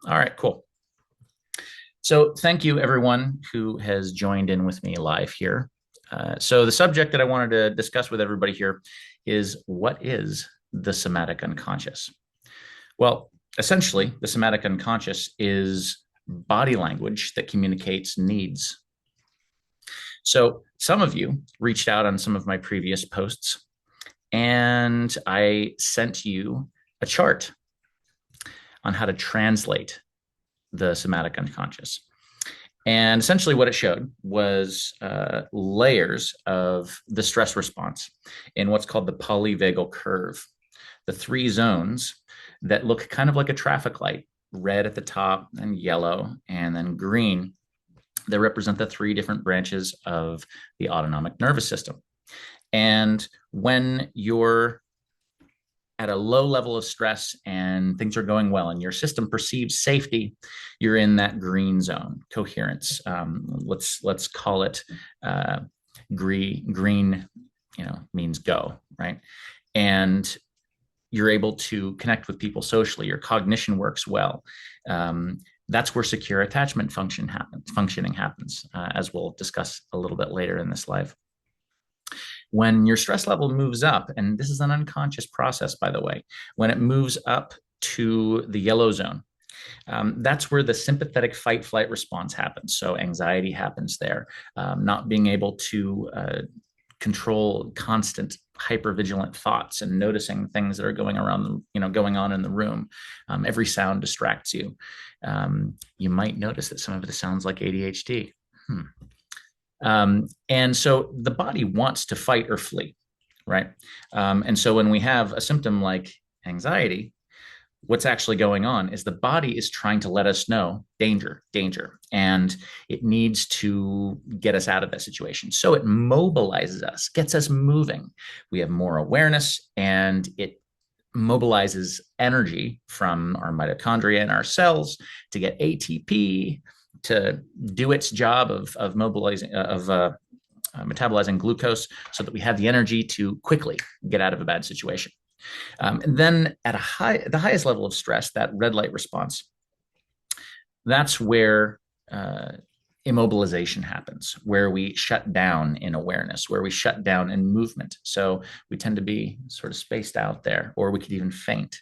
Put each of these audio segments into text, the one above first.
All right, cool. So thank you everyone who has joined in with me live here. So the subject that I wanted to discuss with everybody here is what is the somatic unconscious? Well, essentially, the somatic unconscious is body language that communicates needs. So some of you reached out on some of my previous posts, and I sent you a chart on how to translate the somatic unconscious. And essentially, what it showed was layers of the stress response in what's called the polyvagal curve, the three zones that look kind of like a traffic light, red at the top and yellow and then green. They represent the three different branches of the autonomic nervous system. And when you're at a low level of stress and things are going well and your system perceives safety, you're in that green zone, coherence. Let's call it green, means go, right? And you're able to connect with people socially. Your cognition works well. That's where secure attachment functioning happens, as we'll discuss a little bit later in this live. When your stress level moves up, and this is an unconscious process, by the way, when it moves up to the yellow zone, that's where the sympathetic fight flight response happens. So anxiety happens there, not being able to control constant hypervigilant thoughts and noticing things that are going on in the room. Every sound distracts you. You might notice that some of it sounds like ADHD. And so the body wants to fight or flee, right? And so when we have a symptom like anxiety, what's actually going on is the body is trying to let us know danger, danger, and it needs to get us out of that situation. So it mobilizes us, gets us moving. We have more awareness, and it mobilizes energy from our mitochondria and our cells to get ATP to do its job of mobilizing metabolizing glucose so that we have the energy to quickly get out of a bad situation. And then at the highest level of stress, that red light response, that's where immobilization happens, where we shut down in awareness, where we shut down in movement. So we tend to be sort of spaced out there, or we could even faint.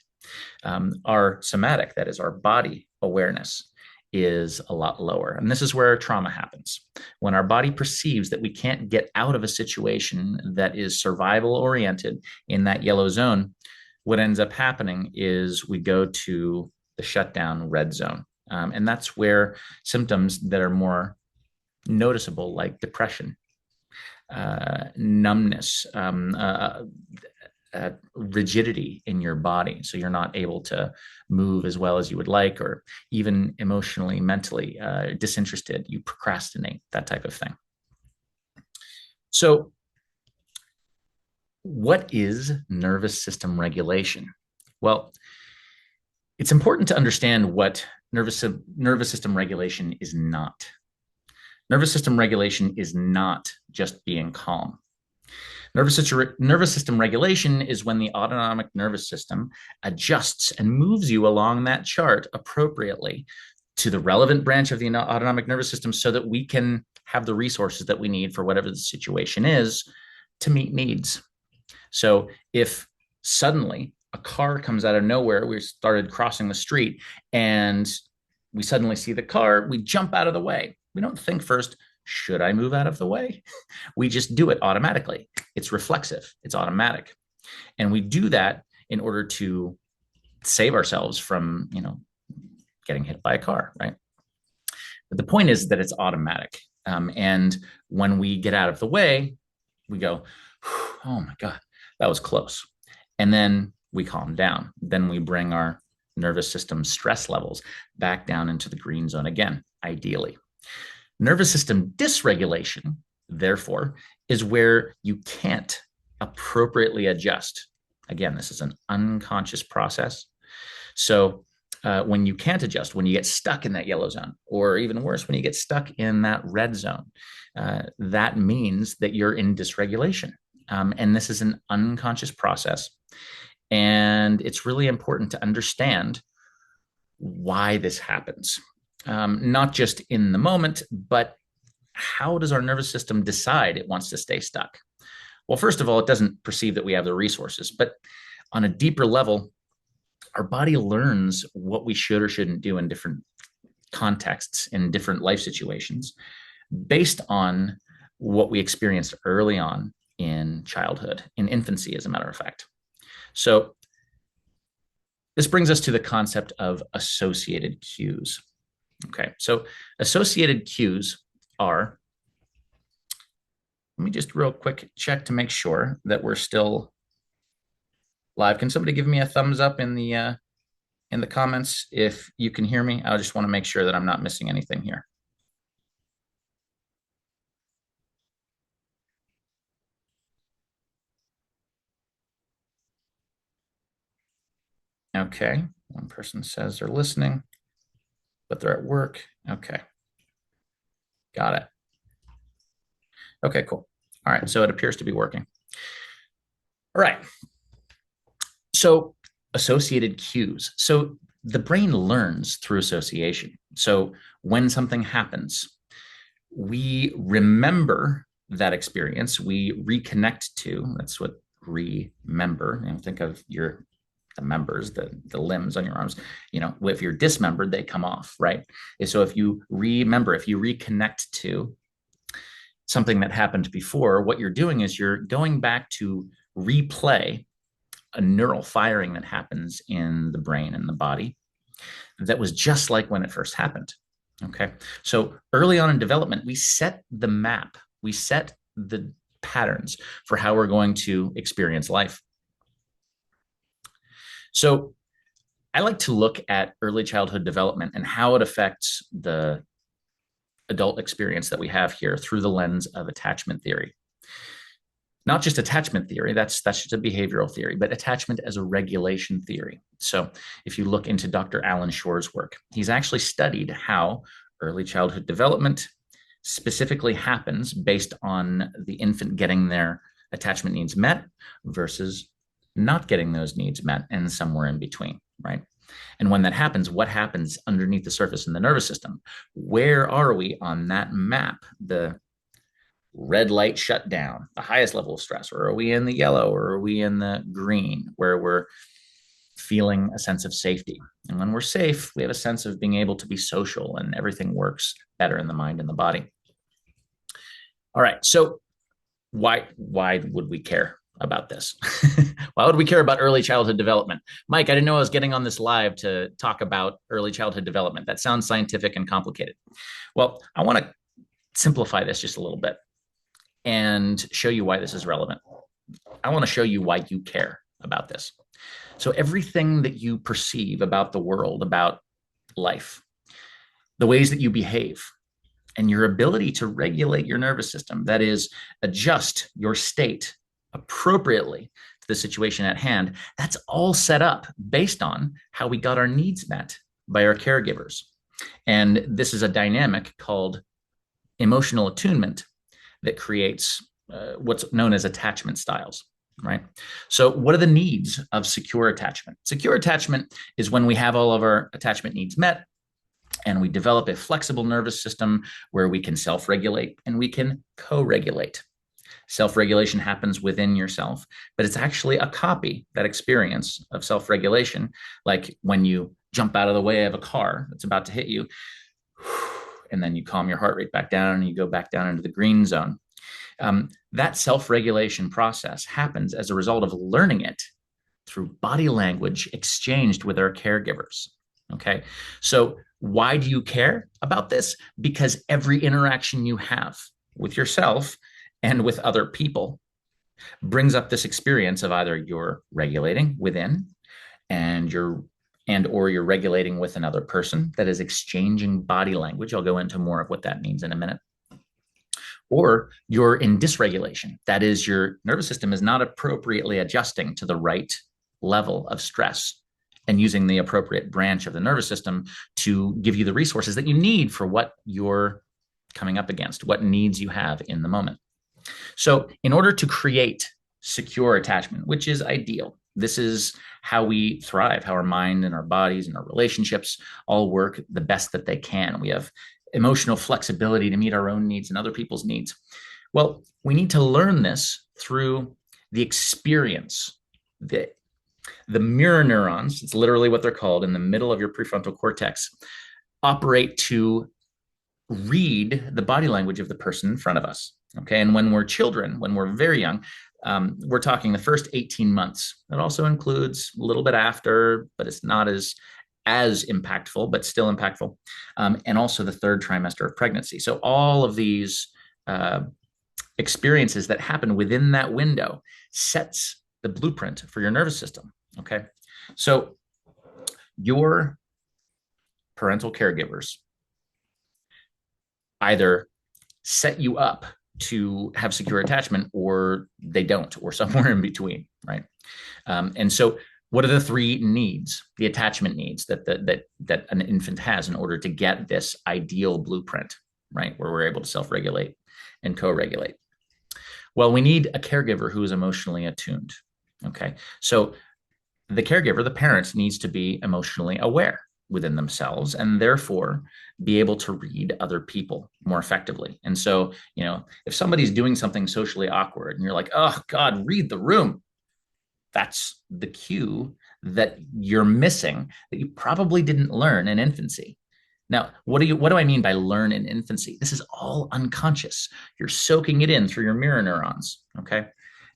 Our somatic, that is our body awareness, is a lot lower. And this is where trauma happens. When our body perceives that we can't get out of a situation that is survival oriented in that yellow zone, what ends up happening is we go to the shutdown red zone. And that's where symptoms that are more noticeable, like depression, numbness, rigidity in your body. So you're not able to move as well as you would like, or even emotionally, mentally disinterested, you procrastinate, that type of thing. So, what is nervous system regulation? Well, it's important to understand what nervous system regulation is not. Nervous system regulation is not just being calm. Nervous system regulation is when the autonomic nervous system adjusts and moves you along that chart appropriately to the relevant branch of the autonomic nervous system so that we can have the resources that we need for whatever the situation is to meet needs. So if suddenly a car comes out of nowhere, we started crossing the street and we suddenly see the car, we jump out of the way. We don't think first, should I move out of the way? We just do it automatically. It's reflexive, it's automatic. And we do that in order to save ourselves from, getting hit by a car, right? But the point is that it's automatic. And when we get out of the way, we go, oh my God, that was close. And then we calm down. Then we bring our nervous system stress levels back down into the green zone again, ideally. Nervous system dysregulation, therefore, is where you can't appropriately adjust. Again, this is an unconscious process. So when you can't adjust, when you get stuck in that yellow zone, or even worse, when you get stuck in that red zone, that means that you're in dysregulation. And this is an unconscious process. And it's really important to understand why this happens, not just in the moment, but how does our nervous system decide it wants to stay stuck? Well, first of all, it doesn't perceive that we have the resources, but on a deeper level, our body learns what we should or shouldn't do in different contexts, in different life situations, based on what we experienced early on in childhood, in infancy, as a matter of fact. So this brings us to the concept of associated cues. Okay, so associated cues are, let me just real quick check to make sure that we're still live. Can somebody give me a thumbs up in the comments if you can hear me? I just want to make sure that I'm not missing anything here. Okay, one person says they're listening, but they're at work. Okay, got it. Okay, cool. All right, so it appears to be working. All right, so associated cues. So the brain learns through association. So when something happens, we remember that experience, we reconnect to, that's what remember, think of the members, the limbs on your arms, if you're dismembered, they come off, right? So if you remember, if you reconnect to something that happened before, what you're doing is you're going back to replay a neural firing that happens in the brain and the body that was just like when it first happened. Okay. So early on in development, we set the map, we set the patterns for how we're going to experience life. So I like to look at early childhood development and how it affects the adult experience that we have here through the lens of attachment theory. Not just attachment theory, that's just a behavioral theory, but attachment as a regulation theory. So if you look into Dr. Alan Shore's work, he's actually studied how early childhood development specifically happens based on the infant getting their attachment needs met versus not getting those needs met and somewhere in between, right? And when that happens, what happens underneath the surface in the nervous system? Where are we on that map? The red light shut down, the highest level of stress, or are we in the yellow, or are we in the green, where we're feeling a sense of safety? And when we're safe, we have a sense of being able to be social and everything works better in the mind and the body. All right, so why would we care about this? Why would we care about early childhood development? Mike, I didn't know I was getting on this live to talk about early childhood development. That sounds scientific and complicated. Well, I want to simplify this just a little bit and show you why this is relevant. I want to show you why you care about this. So everything that you perceive about the world, about life, the ways that you behave, and your ability to regulate your nervous system, that is, adjust your state appropriately to the situation at hand, that's all set up based on how we got our needs met by our caregivers. And this is a dynamic called emotional attunement that creates what's known as attachment styles, right? So what are the needs of secure attachment? Secure attachment is when we have all of our attachment needs met and we develop a flexible nervous system where we can self-regulate and we can co-regulate. Self-regulation happens within yourself, but it's actually a copy, that experience of self-regulation, like when you jump out of the way of a car that's about to hit you, and then you calm your heart rate back down and you go back down into the green zone. That self-regulation process happens as a result of learning it through body language exchanged with our caregivers. Okay, so why do you care about this? Because every interaction you have with yourself and with other people brings up this experience of either you're regulating within and or you're regulating with another person that is exchanging body language. I'll go into more of what that means in a minute. Or you're in dysregulation. That is, your nervous system is not appropriately adjusting to the right level of stress and using the appropriate branch of the nervous system to give you the resources that you need for what you're coming up against, what needs you have in the moment. So in order to create secure attachment, which is ideal, This is how we thrive, how our mind and our bodies and our relationships all work the best that they can. We have emotional flexibility to meet our own needs and other people's needs. Well, we need to learn this through the experience. The mirror neurons, it's literally what they're called, in the middle of your prefrontal cortex, operate to read the body language of the person in front of us. Okay. And when we're children, when we're very young, we're talking the first 18 months. That also includes a little bit after, but it's not as impactful, but still impactful. And also the third trimester of pregnancy. So all of these experiences that happen within that window sets the blueprint for your nervous system. Okay. So your parental caregivers either set you up to have secure attachment or they don't, or somewhere in between, right? And so what are the three needs, the attachment needs that an infant has in order to get this ideal blueprint, right? Where we're able to self-regulate and co-regulate. Well, we need a caregiver who is emotionally attuned. Okay. So the caregiver, the parent, needs to be emotionally aware within themselves and therefore be able to read other people more effectively. And so, if somebody's doing something socially awkward and you're like, oh God, read the room, that's the cue that you're missing that you probably didn't learn in infancy. Now, what do I mean by learn in infancy? This is all unconscious. You're soaking it in through your mirror neurons. Okay.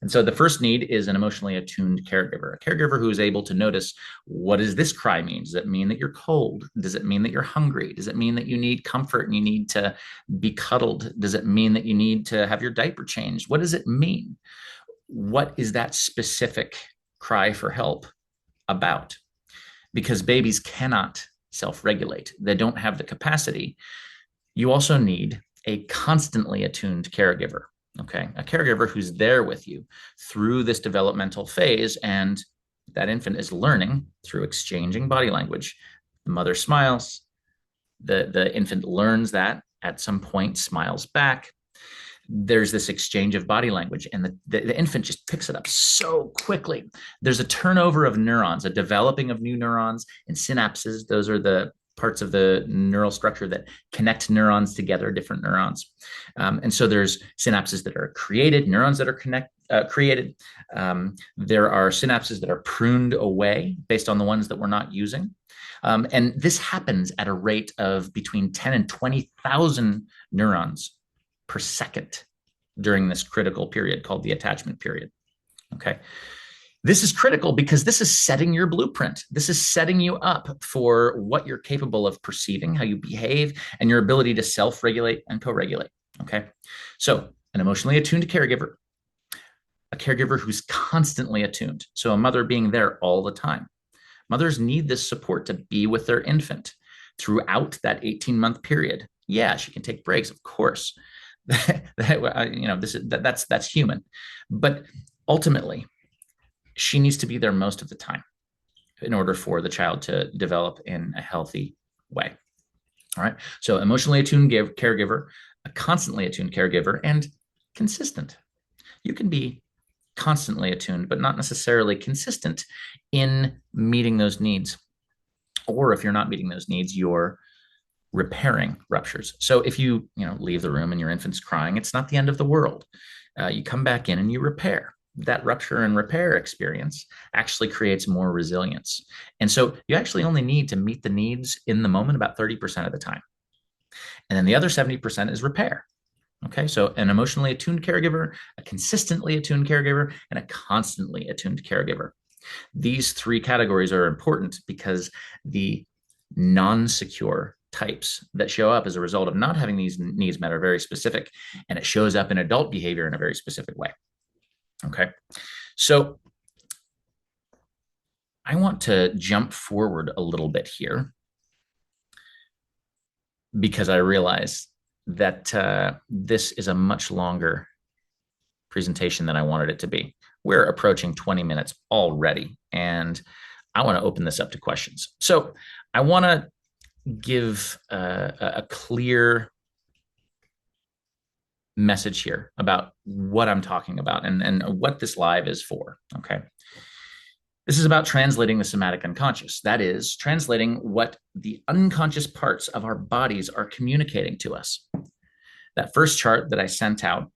And so the first need is an emotionally attuned caregiver, a caregiver who is able to notice, what does this cry mean? Does it mean that you're cold? Does it mean that you're hungry? Does it mean that you need comfort and you need to be cuddled? Does it mean that you need to have your diaper changed? What does it mean? What is that specific cry for help about? Because babies cannot self-regulate. They don't have the capacity. You also need a constantly attuned caregiver. Okay, a caregiver who's there with you through this developmental phase, and that infant is learning through exchanging body language. The mother smiles, the infant learns that at some point, smiles back. There's this exchange of body language, and the infant just picks it up so quickly. There's a turnover of neurons, a developing of new neurons and synapses. Those are the parts of the neural structure that connect neurons together, different neurons. And so there's synapses that are created, neurons that are created. There are synapses that are pruned away based on the ones that we're not using. And this happens at a rate of between 10 and 20,000 neurons per second during this critical period called the attachment period. Okay. This is critical because this is setting your blueprint. This is setting you up for what you're capable of perceiving, how you behave, and your ability to self-regulate and co-regulate. Okay. So an emotionally attuned caregiver, a caregiver who's constantly attuned. So a mother being there all the time. Mothers need this support to be with their infant throughout that 18-month period. Yeah, she can take breaks, of course. That's human. But ultimately, she needs to be there most of the time in order for the child to develop in a healthy way. All right. So emotionally attuned caregiver, a constantly attuned caregiver, and consistent. You can be constantly attuned, but not necessarily consistent in meeting those needs. Or if you're not meeting those needs, you're repairing ruptures. So if you leave the room and your infant's crying, it's not the end of the world. You come back in and you repair. That rupture and repair experience actually creates more resilience. And so you actually only need to meet the needs in the moment about 30% of the time. And then the other 70% is repair. Okay, so an emotionally attuned caregiver, a consistently attuned caregiver, and a constantly attuned caregiver. These three categories are important because the non-secure types that show up as a result of not having these needs met are very specific, and it shows up in adult behavior in a very specific way. Okay, so I want to jump forward a little bit here because I realize that this is a much longer presentation than I wanted it to be. We're approaching 20 minutes already, and I want to open this up to questions. So I want to give a clear message here about what I'm talking about and what this live is for. Okay. This is about translating the somatic unconscious. That is, translating what the unconscious parts of our bodies are communicating to us. That first chart that I sent out,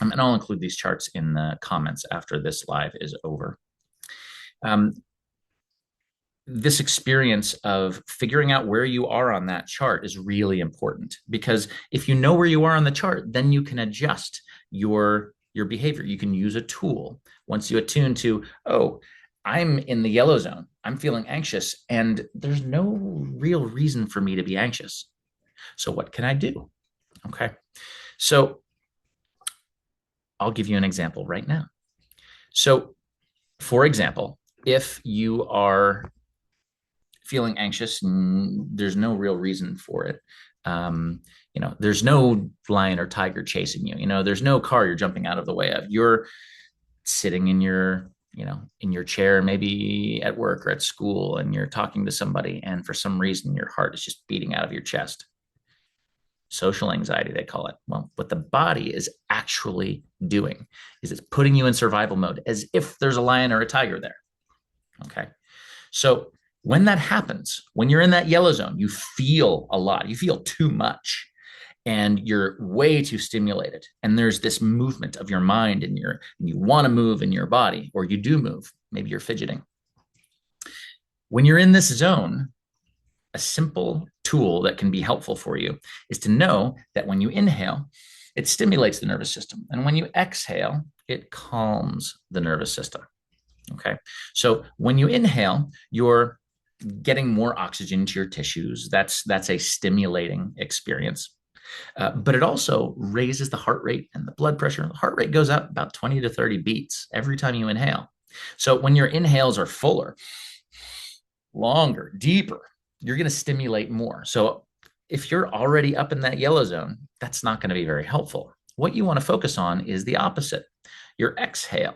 and I'll include these charts in the comments after this live is over. This experience of figuring out where you are on that chart is really important, because if you know where you are on the chart, then you can adjust your behavior. You can use a tool once you attune to, oh, I'm in the yellow zone. I'm feeling anxious, and there's no real reason for me to be anxious. So what can I do? Okay. So I'll give you an example right now. So, for example, if you are feeling anxious and there's no real reason for it, there's no lion or tiger chasing you, there's no car you're jumping out of the way of, you're sitting in your chair, maybe at work or at school, and you're talking to somebody, and for some reason your heart is just beating out of your chest. Social anxiety, they call it. Well, what the body is actually doing is it's putting you in survival mode as if there's a lion or a tiger there. Okay. So when that happens, when you're in that yellow zone, you feel a lot, you feel too much, and you're way too stimulated. And there's this movement of your mind, and you want to move in your body, or you do move. Maybe you're fidgeting. When you're in this zone, a simple tool that can be helpful for you is to know that when you inhale, it stimulates the nervous system. And when you exhale, it calms the nervous system. Okay. So when you inhale, you're getting more oxygen to your tissues. That's a stimulating experience. But it also raises the heart rate and the blood pressure. The heart rate goes up about 20 to 30 beats every time you inhale. So when your inhales are fuller, longer, deeper, you're going to stimulate more. So if you're already up in that yellow zone, that's not going to be very helpful. What you want to focus on is the opposite, your exhale,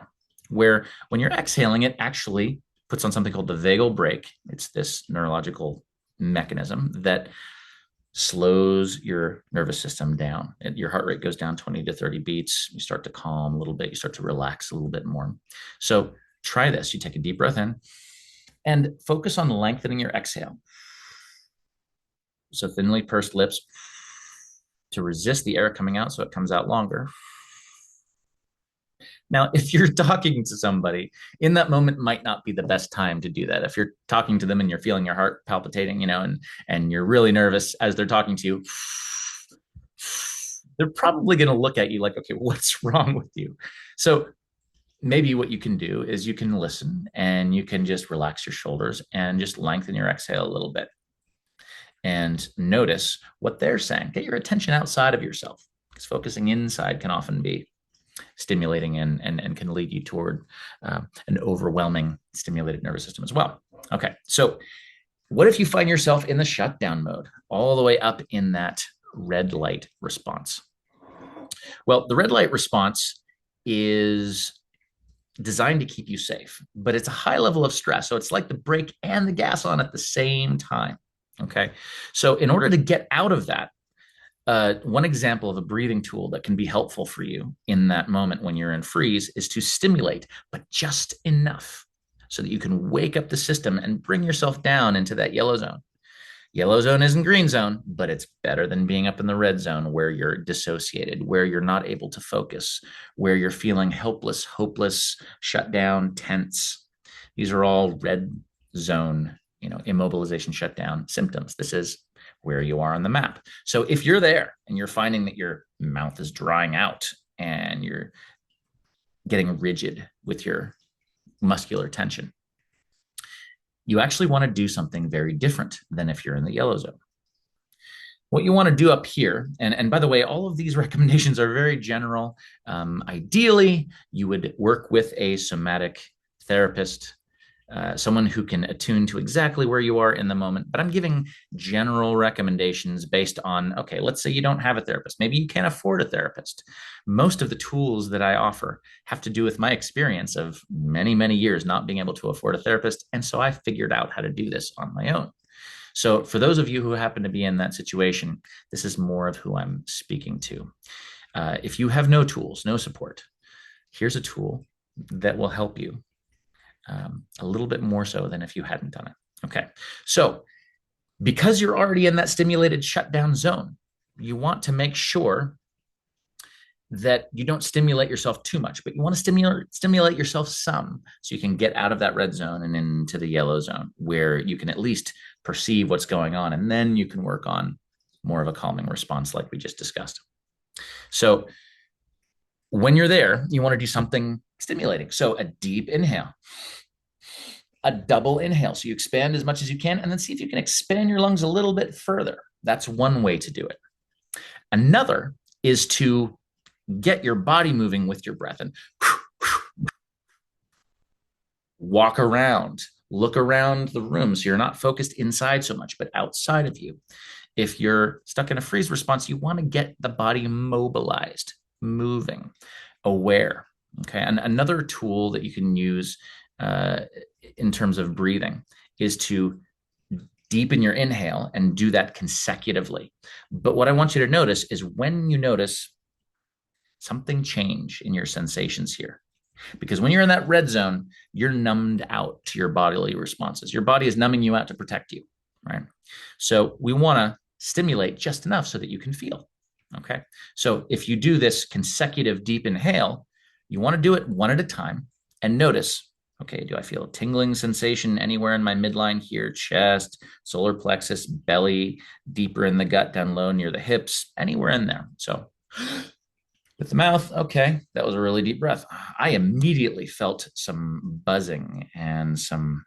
where when you're exhaling, it actually puts on something called the vagal brake. It's this neurological mechanism that slows your nervous system down. Your heart rate goes down 20 to 30 beats. You start to calm a little bit. You start to relax a little bit more. So try this. You take a deep breath in and focus on lengthening your exhale. So thinly pursed lips to resist the air coming out so it comes out longer. Now, if you're talking to somebody, in that moment might not be the best time to do that. If you're talking to them and you're feeling your heart palpitating, and you're really nervous as they're talking to you, they're probably going to look at you like, okay, what's wrong with you? So maybe what you can do is you can listen, and you can just relax your shoulders and just lengthen your exhale a little bit and notice what they're saying. Get your attention outside of yourself, because focusing inside can often be stimulating and can lead you toward an overwhelming stimulated nervous system as well. Okay, so what if you find yourself in the shutdown mode, all the way up in that red light response? Well, the red light response is designed to keep you safe, but it's a high level of stress. So it's like the brake and the gas on at the same time. Okay. So in order to get out of that, one example of a breathing tool that can be helpful for you in that moment when you're in freeze is to stimulate, but just enough so that you can wake up the system and bring yourself down into that yellow zone. Yellow zone isn't green zone, but it's better than being up in the red zone where you're dissociated, where you're not able to focus, where you're feeling helpless, hopeless, shut down, tense. These are all red zone, immobilization, shutdown symptoms. This is where you are on the map. So if you're there and you're finding that your mouth is drying out and you're getting rigid with your muscular tension, you actually want to do something very different than if you're in the yellow zone. What you want to do up here, and by the way, all of these recommendations are very general. Ideally, you would work with a somatic therapist, someone who can attune to exactly where you are in the moment. But I'm giving general recommendations based on, okay, let's say you don't have a therapist. Maybe you can't afford a therapist. Most of the tools that I offer have to do with my experience of many, many years not being able to afford a therapist. And so I figured out how to do this on my own. So for those of you who happen to be in that situation, this is more of who I'm speaking to. If you have no tools, no support, here's a tool that will help you a little bit more so than if you hadn't done it. Okay, so because you're already in that stimulated shutdown zone, you want to make sure that you don't stimulate yourself too much, but you want to stimulate yourself some so you can get out of that red zone and into the yellow zone where you can at least perceive what's going on. And then you can work on more of a calming response like we just discussed. So when you're there, you want to do something stimulating. So a deep inhale, a double inhale. So you expand as much as you can and then see if you can expand your lungs a little bit further. That's one way to do it. Another is to get your body moving with your breath and walk around, look around the room so you're not focused inside so much, but outside of you. If you're stuck in a freeze response, you want to get the body mobilized, moving, aware. Okay. And another tool that you can use in terms of breathing is to deepen your inhale and do that consecutively. But what I want you to notice is when you notice something change in your sensations here. Because when you're in that red zone, you're numbed out to your bodily responses. Your body is numbing you out to protect you, right? So we want to stimulate just enough so that you can feel, okay? So if you do this consecutive deep inhale, you want to do it one at a time and notice, okay, do I feel a tingling sensation anywhere in my midline here, chest, solar plexus, belly, deeper in the gut, down low near the hips, anywhere in there. So with the mouth, okay, that was a really deep breath. I immediately felt some buzzing and some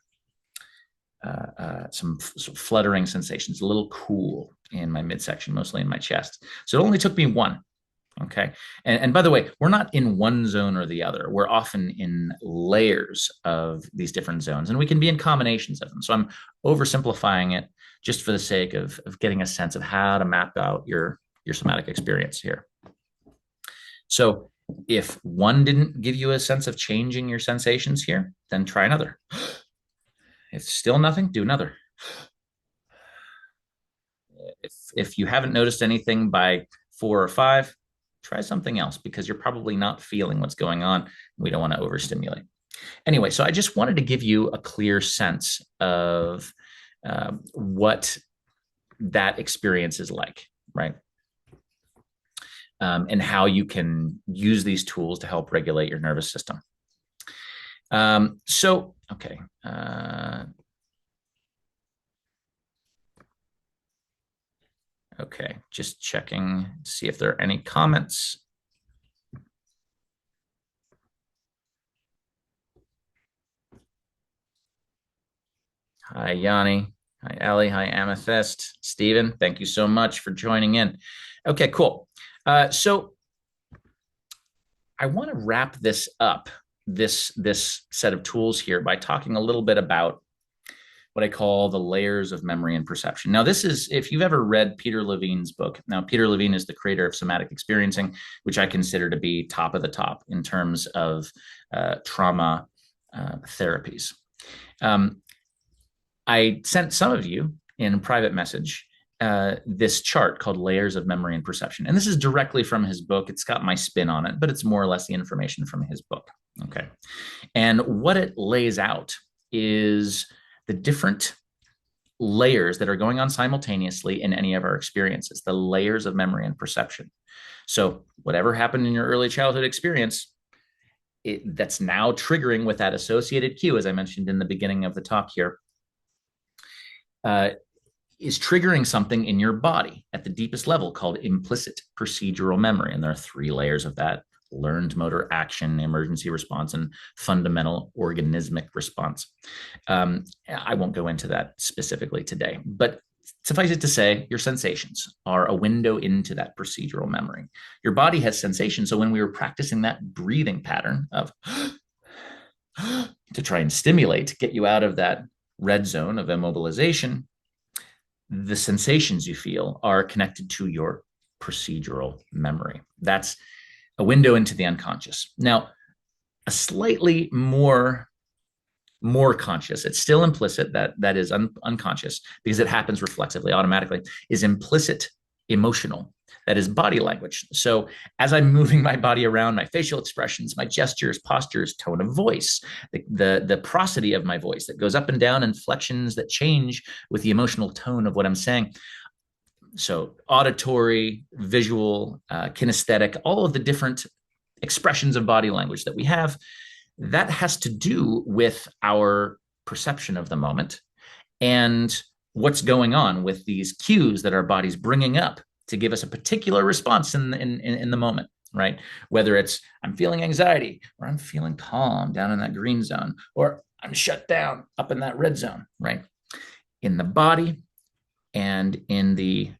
fluttering sensations, a little cool in my midsection, mostly in my chest. So it only took me one. Okay. And by the way, we're not in one zone or the other. We're often in layers of these different zones, and we can be in combinations of them. So I'm oversimplifying it just for the sake of getting a sense of how to map out your somatic experience here. So if one didn't give you a sense of changing your sensations here, then try another. If still nothing, do another. If you haven't noticed anything by 4 or 5, try something else because you're probably not feeling what's going on. We don't want to overstimulate. Anyway, so I just wanted to give you a clear sense of what that experience is like, right? And how you can use these tools to help regulate your nervous system. Okay. Okay, just checking to see if there are any comments. Hi, Yanni. Hi, Ellie. Hi, Amethyst. Stephen, thank you so much for joining in. Okay, cool. So I want to wrap this up, this set of tools here, by talking a little bit about what I call the layers of memory and perception. Now, this is, if you've ever read Peter Levine's book, now Peter Levine is the creator of somatic experiencing, which I consider to be top of the top in terms of trauma therapies. I sent some of you in a private message this chart called Layers of Memory and Perception. And this is directly from his book. It's got my spin on it, but it's more or less the information from his book. Okay. And what it lays out is the different layers that are going on simultaneously in any of our experiences, the layers of memory and perception. So whatever happened in your early childhood experience, that's now triggering with that associated cue, as I mentioned in the beginning of the talk here, is triggering something in your body at the deepest level called implicit procedural memory. And there are 3 layers of that: learned motor action, emergency response, and fundamental organismic response. I won't go into that specifically today, but suffice it to say, your sensations are a window into that procedural memory. Your body has sensations. So when we were practicing that breathing pattern of to try and stimulate, get you out of that red zone of immobilization, the sensations you feel are connected to your procedural memory. That's a window into the unconscious. Now, a slightly more conscious, it's still implicit, that is unconscious because it happens reflexively, automatically, is implicit emotional. That is body language. So as I'm moving my body around, my facial expressions, my gestures, postures, tone of voice, the prosody of my voice that goes up and down, inflections that change with the emotional tone of what I'm saying. So auditory, visual, kinesthetic, all of the different expressions of body language that we have, that has to do with our perception of the moment and what's going on with these cues that our body's bringing up to give us a particular response in the moment, right? Whether it's I'm feeling anxiety, or I'm feeling calm down in that green zone, or I'm shut down up in that red zone, right? In the body and in the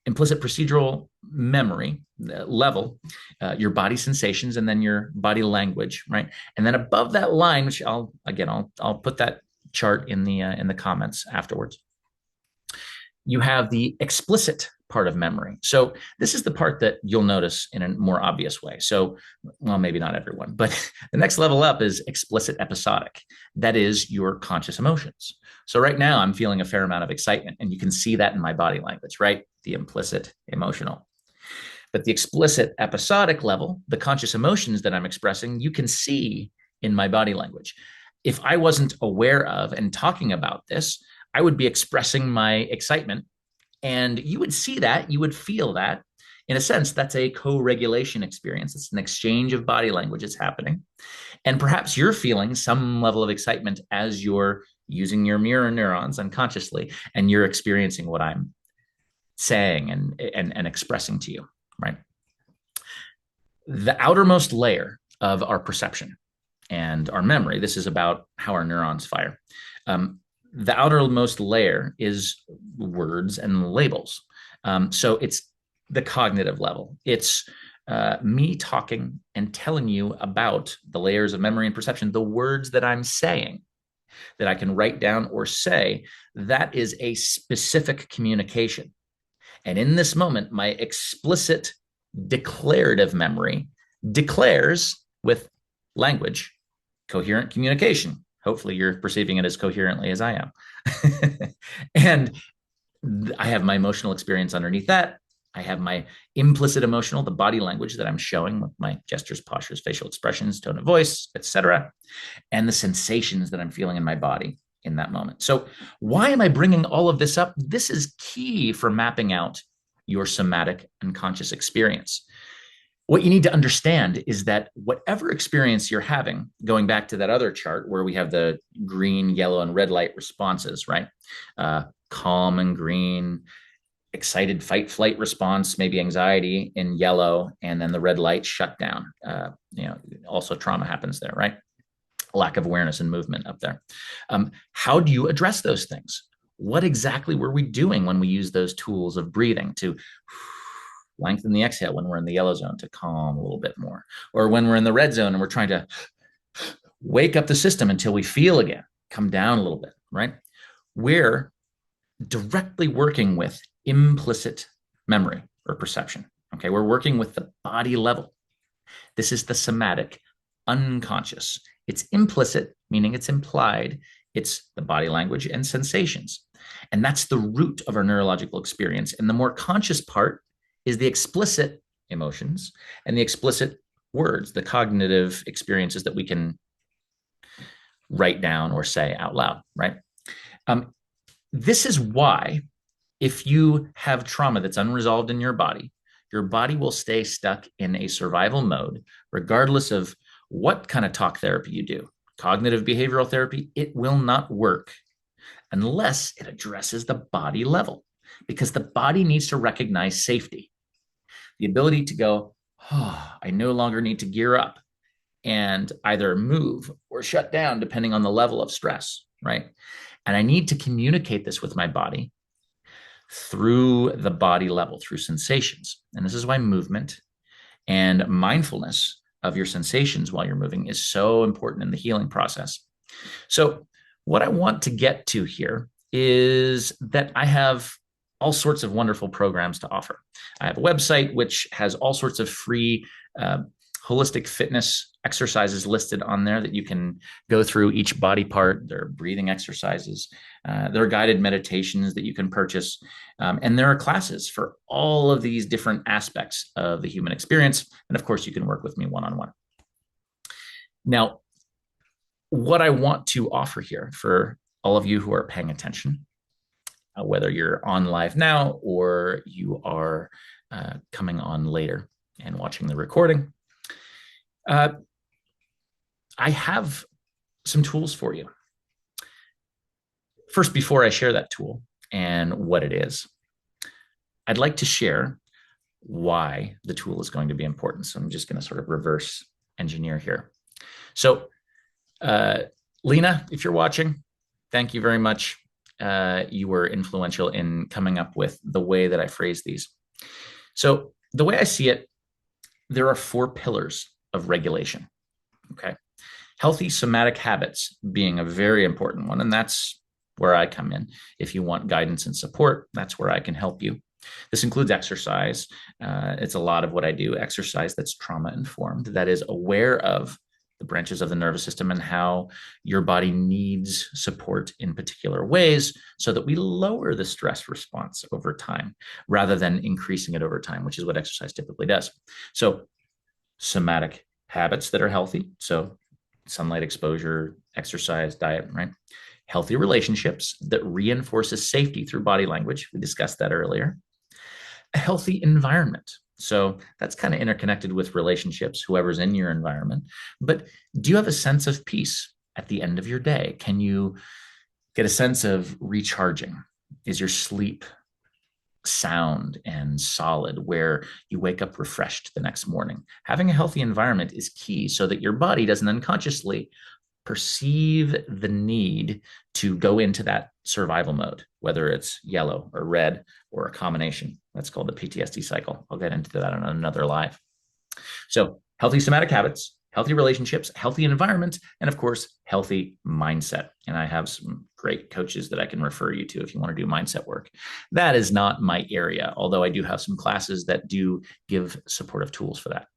implicit procedural memory level, your body sensations and then your body language, right? And then above that line, which I'll put that chart in the comments afterwards, you have the explicit part of memory. So this is the part that you'll notice in a more obvious way. So, well, maybe not everyone, but the next level up is explicit episodic. That is your conscious emotions. So right now I'm feeling a fair amount of excitement, and you can see that in my body language, right? The implicit emotional. But the explicit episodic level, the conscious emotions that I'm expressing, you can see in my body language. If I wasn't aware of and talking about this, I would be expressing my excitement, and you would see that, you would feel that. In a sense, that's a co-regulation experience. It's an exchange of body language that's happening. And perhaps you're feeling some level of excitement as you're using your mirror neurons unconsciously, and you're experiencing what I'm saying and expressing to you, right? The outermost layer of our perception and our memory, this is about how our neurons fire. The outermost layer is words and labels. So it's the cognitive level. It's me talking and telling you about the layers of memory and perception, the words that I'm saying that I can write down or say. That is a specific communication. And in this moment, my explicit declarative memory declares with language, coherent communication. Hopefully you're perceiving it as coherently as I am. And I have my emotional experience underneath that. I have my implicit emotional, the body language that I'm showing with my gestures, postures, facial expressions, tone of voice, etc., and the sensations that I'm feeling in my body in that moment. So why am I bringing all of this up? This is key for mapping out your somatic unconscious experience. What you need to understand is that whatever experience you're having, going back to that other chart where we have the green, yellow, and red light responses, right? Calm and green, excited fight flight response, maybe anxiety in yellow, and then the red light shut down. Also trauma happens there, right? Lack of awareness and movement up there. How do you address those things? What exactly were we doing when we use those tools of breathing to lengthen the exhale when we're in the yellow zone to calm a little bit more, or when we're in the red zone and we're trying to wake up the system until we feel again, come down a little bit, right? We're directly working with implicit memory or perception. Okay, we're working with the body level. This is the somatic unconscious. It's implicit, meaning it's implied. It's the body language and sensations. And that's the root of our neurological experience. And the more conscious part is the explicit emotions and the explicit words, the cognitive experiences that we can write down or say out loud, right? This is why if you have trauma that's unresolved in your body will stay stuck in a survival mode, regardless of what kind of talk therapy you do. Cognitive behavioral therapy, it will not work unless it addresses the body level, because the body needs to recognize safety. The ability to go, oh, I no longer need to gear up and either move or shut down depending on the level of stress, right? And I need to communicate this with my body through the body level, through sensations. And this is why movement and mindfulness of your sensations while you're moving is so important in the healing process. So what I want to get to here is that I have all sorts of wonderful programs to offer. I have a website which has all sorts of free holistic fitness exercises listed on there that you can go through each body part. There are breathing exercises. There are guided meditations that you can purchase. And there are classes for all of these different aspects of the human experience. And of course, you can work with me one-on-one. Now, what I want to offer here for all of you who are paying attention, whether you're on live now or you are coming on later and watching the recording, I have some tools for you. First, before I share that tool and what it is, I'd like to share why the tool is going to be important. So I'm just going to sort of reverse engineer here. So Lena, if you're watching, thank you very much. You were influential in coming up with the way that I phrase these. So the way I see it, there are 4 pillars of regulation. Okay. Healthy somatic habits being a very important one. And that's where I come in. If you want guidance and support, that's where I can help you. This includes exercise. It's a lot of what I do, exercise that's trauma informed, that is aware of the branches of the nervous system and how your body needs support in particular ways so that we lower the stress response over time rather than increasing it over time, which is what exercise typically does. So somatic habits that are healthy. So sunlight exposure, exercise, diet, right? Healthy relationships that reinforces safety through body language. We discussed that earlier. A healthy environment. So that's kind of interconnected with relationships, whoever's in your environment. But do you have a sense of peace at the end of your day? Can you get a sense of recharging? Is your sleep sound and solid where you wake up refreshed the next morning? Having a healthy environment is key so that your body doesn't unconsciously perceive the need to go into that survival mode, whether it's yellow or red or a combination. That's called the PTSD cycle. I'll get into that on another live. So healthy somatic habits, healthy relationships, healthy environment, and of course, healthy mindset. And I have some great coaches that I can refer you to if you want to do mindset work. That is not my area, although I do have some classes that do give supportive tools for that.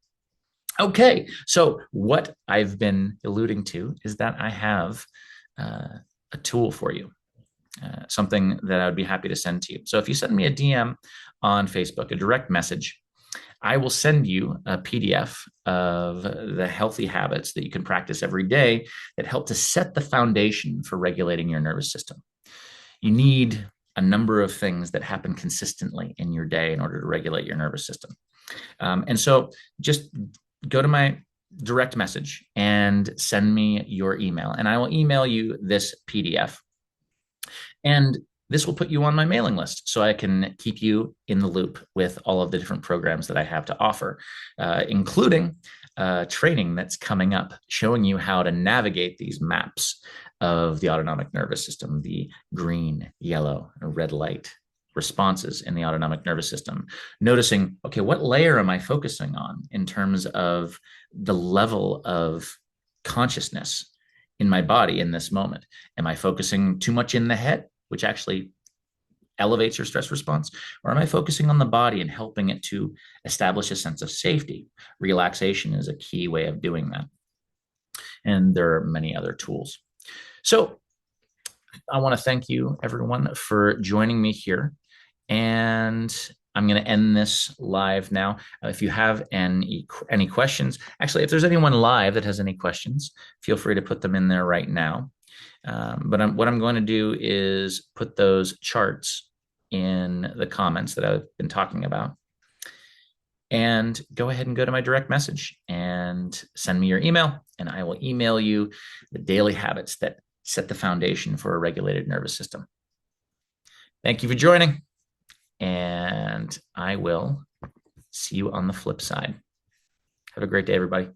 Okay, so what I've been alluding to is that I have a tool for you, something that I would be happy to send to you. So if you send me a DM on Facebook, a direct message, I will send you a PDF of the healthy habits that you can practice every day that help to set the foundation for regulating your nervous system. You need a number of things that happen consistently in your day in order to regulate your nervous system. And so just go to my direct message and send me your email, and I will email you this PDF. And this will put you on my mailing list so I can keep you in the loop with all of the different programs that I have to offer, including training that's coming up, showing you how to navigate these maps of the autonomic nervous system, the green, yellow, and red light responses in the autonomic nervous system, noticing, okay, what layer am I focusing on in terms of the level of consciousness in my body in this moment? Am I focusing too much in the head, which actually elevates your stress response? Or am I focusing on the body and helping it to establish a sense of safety? Relaxation is a key way of doing that. And there are many other tools. So I want to thank you, everyone, for joining me here. And I'm going to end this live now. If you have any questions, actually, if there's anyone live that has any questions, feel free to put them in there right now. But what I'm going to do is put those charts in the comments that I've been talking about. And go ahead and go to my direct message and send me your email, and I will email you the daily habits that set the foundation for a regulated nervous system. Thank you for joining, and I will see you on the flip side. Have a great day, everybody.